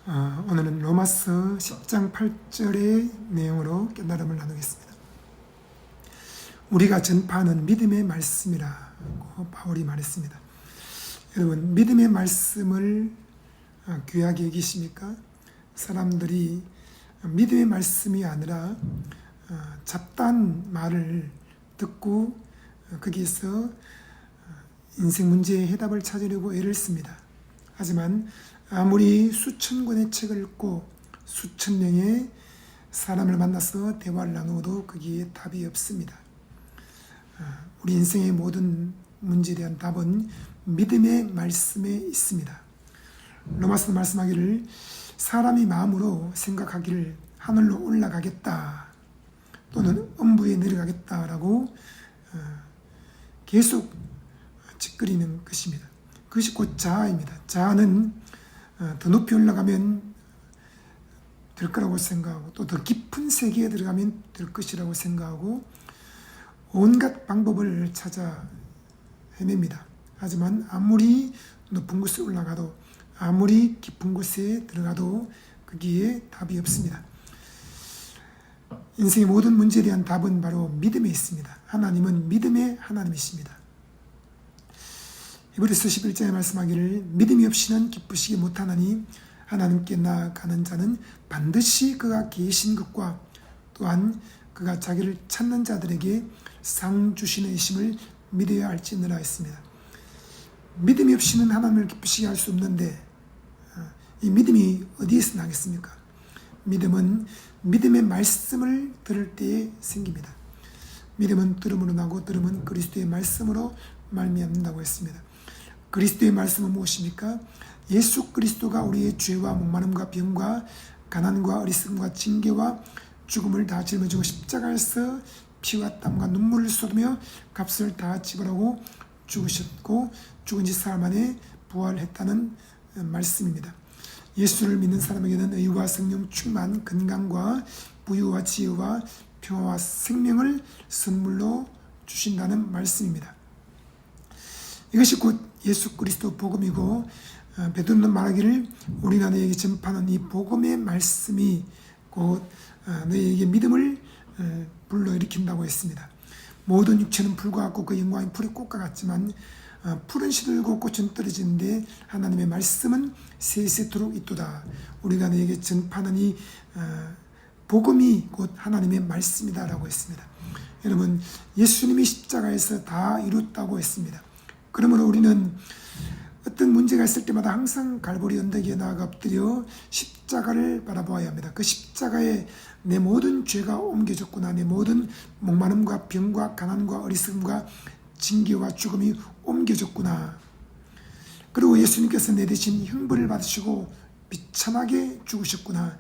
오늘은 로마서 10장 8절의 내용으로 깨달음을 나누겠습니다. 우리가 전파하는 믿음의 말씀이라고 바울이 말했습니다. 여러분, 믿음의 말씀을 귀하게 여기십니까? 사람들이 믿음의 말씀이 아니라 잡다한 말을 듣고 거기에서 인생 문제의 해답을 찾으려고 애를 씁니다. 하지만 아무리 수천 권의 책을 읽고 수천 명의 사람을 만나서 대화를 나누어도 거기에 답이 없습니다. 우리 인생의 모든 문제에 대한 답은 믿음의 말씀에 있습니다. 로마서 말씀하기를 사람이 마음으로 생각하기를 하늘로 올라가겠다 또는 음부에 내려가겠다라고 계속 짓거리는 것입니다. 그것이 곧 자아입니다. 자아는 더 높이 올라가면 될 거라고 생각하고 또 더 깊은 세계에 들어가면 될 것이라고 생각하고 온갖 방법을 찾아 헤맵니다. 하지만 아무리 높은 곳에 올라가도 아무리 깊은 곳에 들어가도 거기에 답이 없습니다. 인생의 모든 문제에 대한 답은 바로 믿음에 있습니다. 하나님은 믿음의 하나님이십니다. 히브리서 11장에 말씀하기를 믿음이 없이는 기쁘시기 못하나니 하나님께 나아가는 자는 반드시 그가 계신 것과 또한 그가 자기를 찾는 자들에게 상 주시는 이심을 믿어야 할지니라 했습니다. 믿음이 없이는 하나님을 기쁘시게 할 수 없는데 이 믿음이 어디에서 나겠습니까? 믿음은 믿음의 말씀을 들을 때에 생깁니다. 믿음은 들음으로 나고 들음은 그리스도의 말씀으로 말미암는다고 했습니다. 그리스도의 말씀은 무엇입니까? 예수 그리스도가 우리의 죄와 목마름과 병과 가난과 어리석음과 징계와 죽음을 다 짊어지고 십자가에서 피와 땀과 눈물을 쏟으며 값을 다 지불하고 죽으셨고 죽은 지 사흘 만에 부활했다는 말씀입니다. 예수를 믿는 사람에게는 의와 성령 충만, 건강과 부유와 지혜와 평화와 생명을 선물로 주신다는 말씀입니다. 이것이 곧 예수 그리스도 복음이고 베드로는 말하기를 우리가 너에게 전파하는 이 복음의 말씀이 곧 너에게 믿음을 불러일으킨다고 했습니다. 모든 육체는 풀과 같고 그 영광이 풀의 꽃과 같지만 풀은 시들고 꽃은 떨어지는데 하나님의 말씀은 세세토록 있도다. 우리가 너에게 전파하는 이 복음이 곧 하나님의 말씀이다 라고 했습니다. 여러분, 예수님이 십자가에서 다 이뤘다고 했습니다. 그러므로 우리는 어떤 문제가 있을 때마다 항상 갈보리 언덕에 나아가 엎드려 십자가를 바라보아야 합니다. 그 십자가에 내 모든 죄가 옮겨졌구나. 내 모든 목마름과 병과 가난과 어리석음과 징계와 죽음이 옮겨졌구나. 그리고 예수님께서 내 대신 형벌을 받으시고 비참하게 죽으셨구나.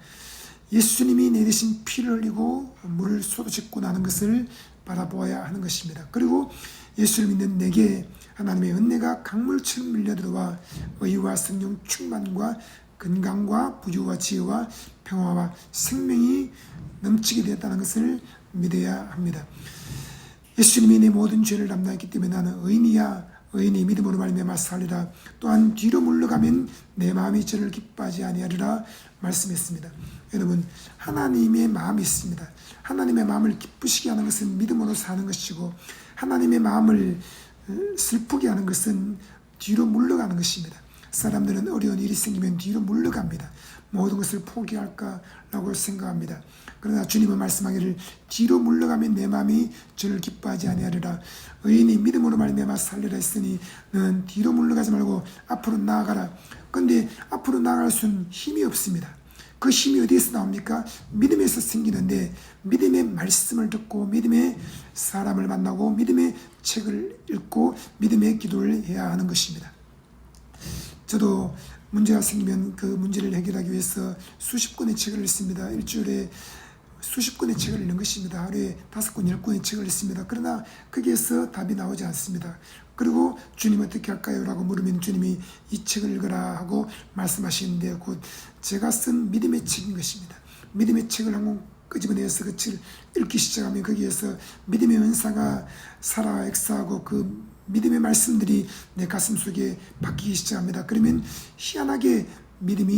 예수님이 내 대신 피를 흘리고 물을 쏟으셨구나 하는 것을 바라보아야 하는 것입니다. 그리고 예수를 믿는 내게 하나님의 은혜가 강물처럼 밀려들어와 의와 성령 충만과 건강과 부유와 지혜와 평화와 생명이 넘치게 되었다는 것을 믿어야 합니다. 예수님이 내 모든 죄를 담당했기 때문에 나는 의인이야. 의인이 믿음으로 말미암아 살리라. 또한 뒤로 물러가면 내 마음이 저를 기뻐하지 아니하리라 말씀했습니다. 여러분, 하나님의 마음이 있습니다. 하나님의 마음을 기쁘시게 하는 것은 믿음으로 사는 것이고 하나님의 마음을 슬프게 하는 것은 뒤로 물러가는 것입니다. 사람들은 어려운 일이 생기면 뒤로 물러갑니다. 모든 것을 포기할까라고 생각합니다. 그러나 주님은 말씀하기를 뒤로 물러가면 내 마음이 저를 기뻐하지 아니하리라. 의인이 믿음으로 말미암아 살리라 했으니 너는 뒤로 물러가지 말고 앞으로 나아가라. 그런데 앞으로 나아갈 수는 힘이 없습니다. 그 힘이 어디에서 나옵니까? 믿음에서 생기는데 믿음의 말씀을 듣고 믿음의 사람을 만나고 믿음의 책을 읽고 믿음의 기도를 해야 하는 것입니다. 저도 문제가 생기면 그 문제를 해결하기 위해서 수십 권의 책을 읽습니다. 일주일에 수십 권의 책을 읽는 것입니다. 하루에 5권, 10권의 책을 읽습니다. 그러나 거기에서 답이 나오지 않습니다. 그리고 주님 어떻게 할까요? 라고 물으면 주님이 이 책을 읽어라 하고 말씀하시는데 곧 제가 쓴 믿음의 책인 것입니다. 믿음의 책을 한권 끄집어내서 그 책을 읽기 시작하면 거기에서 믿음의 은사가 살아 역사하고 그 믿음의 말씀들이 내 가슴 속에 박히기 시작합니다. 그러면 희한하게 믿음이